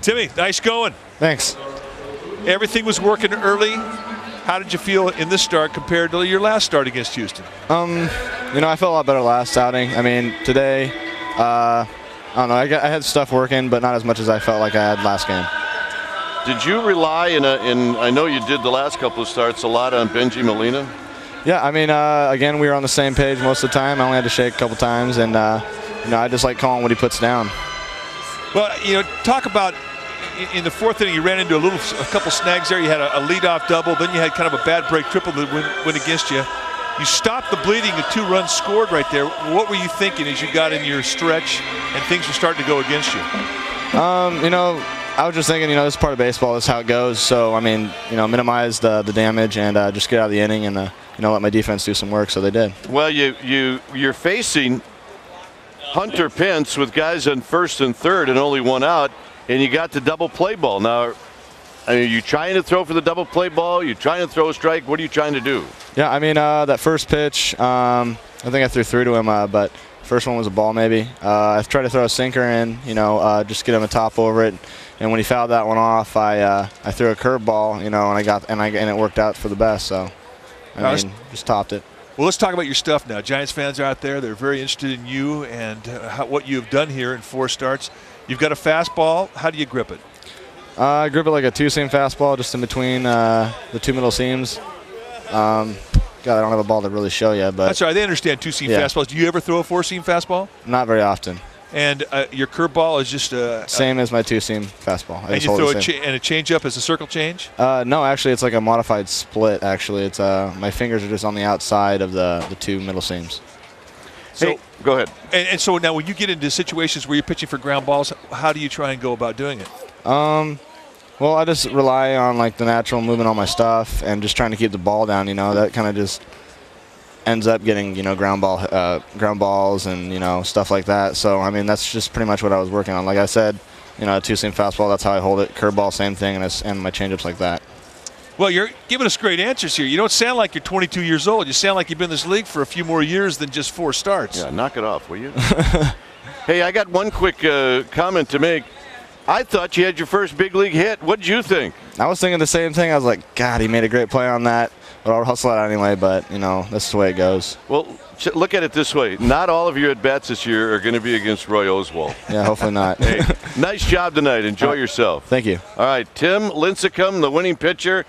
Timmy, nice going. Thanks. Everything was working early. How did you feel in this start compared to your last start against Houston? You know, I felt a lot better last outing. I mean, today, I don't know, I had stuff working, but not as much as I felt like I had last game. Did you rely I know you did the last couple of starts, a lot on Benji Molina? Yeah, I mean, again, we were on the same page most of the time. I only had to shake a couple times, and, you know, I just like calling what he puts down. Well, you know, talk about in the fourth inning, you ran into a couple snags there. You had a leadoff double, then you had kind of a bad break triple that went against you. You stopped the bleeding, the 2 runs scored right there. What were you thinking as you got in your stretch and things were starting to go against you? You know, I was just thinking, you know, this is part of baseball. This is how it goes. So, I mean, you know, minimize the damage and just get out of the inning and, you know, let my defense do some work. So they did. Well, you're facing Hunter Pence with guys on first and third and only 1 out, and you got the double play ball. Now, are you trying to throw for the double play ball? Are you trying to throw a strike? What are you trying to do? Yeah, I mean, that first pitch, I think I threw 3 to him, but first one was a ball maybe. I tried to throw a sinker in, you know, just get him a top over it. And when he fouled that one off, I threw a curveball, you know, and it worked out for the best. So, I mean, just topped it. Well, let's talk about your stuff now. Giants fans are out there. They're very interested in you and what you have done here in 4 starts. You've got a fastball. How do you grip it? I grip it like a 2-seam fastball, just in between the 2 middle seams. God, I don't have a ball to really show you, but that's all right. They understand 2-seam fastballs. Do you ever throw a 4-seam fastball? Not very often. And your curveball is just same as my 2-seam fastball. And you throw a changeup as a circle change? No, actually, it's like a modified split. Actually, it's my fingers are just on the outside of the 2 middle seams. So hey, go ahead. And so now, when you get into situations where you're pitching for ground balls, how do you try and go about doing it? Well, I just rely on like the natural movement on my stuff and just trying to keep the ball down. You know, that kind of just ends up getting, you know, ground balls and, you know, stuff like that. So I mean, that's just pretty much what I was working on. Like I said, you know, a 2-seam fastball, that's how I hold it. Curveball, same thing, and my changeups like that. Well, you're giving us great answers here. You don't sound like you're 22 years old. You sound like you've been in this league for a few more years than just 4 starts. Yeah, knock it off, will you? Hey, I got one quick comment to make. I thought you had your first big league hit. What did you think? I was thinking the same thing. I was like, God, he made a great play on that. But I'll hustle it anyway. But, you know, that's the way it goes. Well, look at it this way. Not all of your at-bats this year are going to be against Roy Oswalt. Yeah, hopefully not. Hey, nice job tonight. Enjoy yourself. Thank you. All right, Tim Lincecum, the winning pitcher.